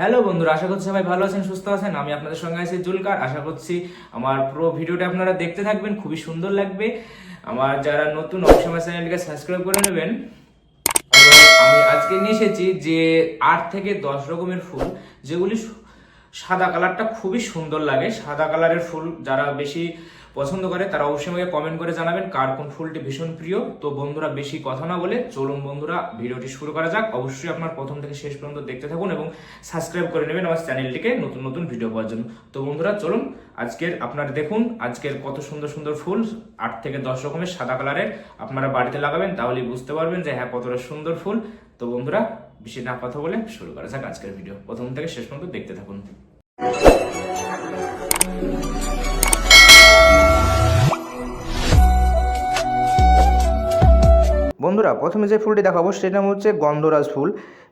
Hello বন্ধুরা, আশা করছি সবাই ভালো আছেন, সুস্থ আছেন। আমি আপনাদের সঙ্গে আছি জুলকার। আশা করছি আমার পুরো ভিডিওটা আপনারা দেখতে থাকবেন, খুবই সুন্দর লাগবে। আমার যারা নতুন, অবশ্যই আমার চ্যানেলটিকে সাবস্ক্রাইব করে নেবেন। এবং আমি আজকে নিয়ে এসেছি যে 8 থেকে 10 রকমের ফুল, যেগুলি সাদা কালারটা খুবই সুন্দর লাগে। সাদা কালারের ফুল যারা বেশি পছন্দ করে তারা অবশ্যই আমাকে কমেন্ট করে জানাবেন কার কোন ফুলটি ভীষণ প্রিয়। তো বন্ধুরা, বেশি কথা না বলে চলুন বন্ধুরা ভিডিওটি শুরু করা যাক। অবশ্যই আপনার প্রথম থেকে শেষ পর্যন্ত দেখতে থাকুন এবং সাবস্ক্রাইব করে নেবেন আমার চ্যানেলটিকে নতুন নতুন ভিডিও পাওয়ার জন্য। তো বন্ধুরা চলুন, আজকের আপনারা দেখুন আজকের কত সুন্দর সুন্দর ফুল। 8 থেকে 10 রকমের সাদা কালারের আপনারা বাড়িতে লাগাবেন, তাহলেই বুঝতে পারবেন যে হ্যাঁ কতটা সুন্দর ফুল। তো বন্ধুরা, বেশি না কথা বলে শুরু করা যাক আজকের ভিডিও। প্রথম থেকে শেষ পর্যন্ত দেখতে থাকুন। বন্ধুরা, প্রথমে যে ফুলটি দেখাবো সেটার নাম হচ্ছে গন্ধরাজ ফুল।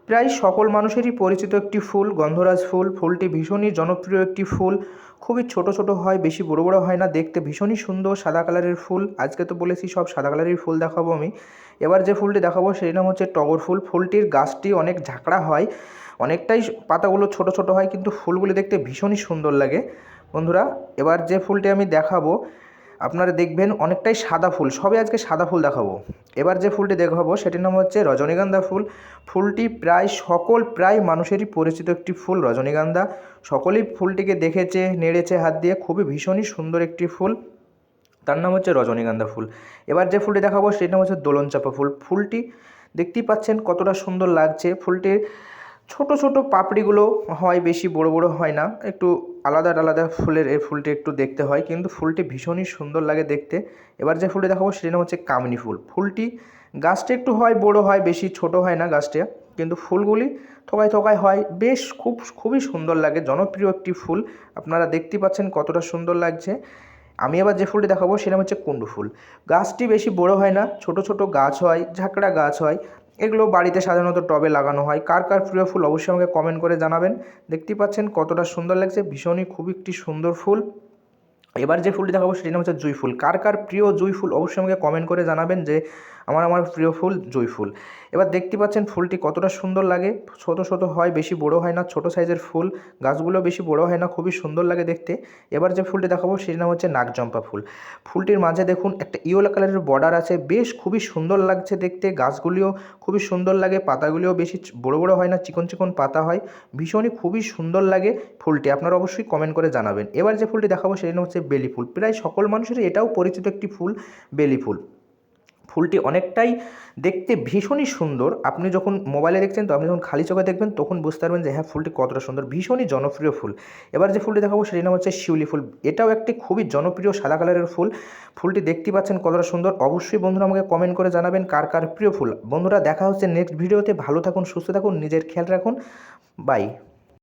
প্রায় সকল মানুষেরই পরিচিত একটি ফুল গন্ধরাজ ফুল। ফুলটি ভীষণই জনপ্রিয় একটি ফুল। খুবই ছোট ছোট হয়, বেশি বড় বড় হয় না, দেখতে ভীষণই সুন্দর সাদা কালারের ফুল। আজকে তো বলেছি সব সাদা কালারের ফুল দেখাবো আমি। এবার যে ফুলটি দেখাবো সেই নাম হচ্ছে টগর ফুল। ফুলটির গাছটি অনেক ঝাঁকড়া হয়, অনেকটাই পাতাগুলো ছোট ছোট হয়, কিন্তু ফুলগুলি দেখতে ভীষণই সুন্দর লাগে। বন্ধুরা, এবার যে ফুলটি আমি দেখাবো আপনারা দেখবেন অনেকটাই সাদা ফুল, সবে আজকে সাদা ফুল দেখাবো। এবার যে ফুলটি দেখাবো সেটির নাম হচ্ছে রজনীগন্ধা ফুল। ফুলটি প্রায় মানুষেরই পরিচিত একটি ফুল রজনীগন্ধা। সকলেই ফুলটিকে দেখেছে, নেড়েছে হাত দিয়ে। খুবই ভীষণই সুন্দর একটি ফুল, তার নাম হচ্ছে রজনীগন্ধা ফুল। এবার যে ফুলটি দেখাবো সেটির নাম হচ্ছে দোলন চাঁপা ফুল। ফুলটি দেখতেই পাচ্ছেন কতটা সুন্দর লাগছে। ফুলটির ছোট ছোট পাপড়িগুলো হয়, বেশি বড় বড় হয় না, একটু আলাদা আলাদা ফুলের এই ফুলটি একটু দেখতে হয়, কিন্তু ফুলটি ভীষণই সুন্দর লাগে দেখতে। এবার যে ফুলটি দেখাবো সেটির নাম হচ্ছে কামিনী ফুল। ফুলটি গাছটা একটু হয় বড় হয়, বেশি ছোট হয় না গাছটা, কিন্তু ফুলগুলি থোকায় থোকায় হয়, বেশ খুবই সুন্দর লাগে, জনপ্রিয় একটি ফুল। আপনারা দেখতেই পাচ্ছেন কতটা সুন্দর লাগছে। আমি এবার যে ফুলটি দেখাবো সেটা হচ্ছে কুন্ডু ফুল। গাছটি বেশি বড় হয় না, ছোট ছোট গাছ হয়, ঝাঁকড়া গাছ হয়। এগুলো বাড়িতে সাধারণত টবে লাগানো হয়। কার কার প্রিয় ফুল অবশ্যই আমাকে কমেন্ট করে জানাবেন। দেখতেই পাচ্ছেন কতটা সুন্দর লাগছে, ভীষণই খুবই একটি সুন্দর ফুল। এবার যে ফুলটি দেখাবো সেটি নাম হচ্ছে জুঁই ফুল। কার কার প্রিয় জুঁই ফুল অবশ্যই আমাকে কমেন্ট করে জানাবেন যে আমার প্রিয় ফুল জুঁই ফুল। এবার দেখতে পাচ্ছেন ফুলটি কতটা সুন্দর লাগে। ছোট ছোট হয়, বেশি বড় হয় না, ছোট সাইজের ফুল। গাছগুলো বেশি বড় হয় না, খুবই সুন্দর লাগে দেখতে। এবার যে ফুলটি দেখাবো সেটির নাম হচ্ছে নাগচম্পা ফুল। ফুলটির মাঝে দেখুন একটা ইয়েলো কালারের বর্ডার আছে, বেশ খুবই সুন্দর লাগছে দেখতে। গাছগুলিও খুবই সুন্দর লাগে, পাতাগুলিও বেশি বড় বড় হয় না, চিকন চিকন পাতা হয়। ভীষণই খুবই সুন্দর লাগে ফুলটি, আপনারা অবশ্যই কমেন্ট করে জানাবেন। এবার যে ফুলটি দেখাবো সেটি নাম হচ্ছে বেলি ফুল। প্রায় সকল মানুষের এটাও পরিচিত একটি ফুল, বেলি ফুল। ফুলটি অনেকটাই দেখতে ভীষণই সুন্দর। আপনি যখন মোবাইলে দেখছেন, তো আপনি যখন খালি চোখে দেখবেন তখন বুঝতে পারবেন যে হ্যাঁ ফুলটি কতটা সুন্দর, ভীষণই জনপ্রিয় ফুল। এবার যে ফুলটি দেখাবো সেটির নাম হচ্ছে শিউলি ফুল। এটাও একটি খুবই জনপ্রিয় সাদা কালারের ফুল। ফুলটি দেখতে পাচ্ছেন কতটা সুন্দর। অবশ্যই বন্ধুরা আমাকে কমেন্ট করে জানাবেন কার কার প্রিয় ফুল। বন্ধুরা, দেখা হচ্ছে নেক্সট ভিডিওতে। ভালো থাকুন, সুস্থ থাকুন, নিজের খেয়াল রাখুন। বাই।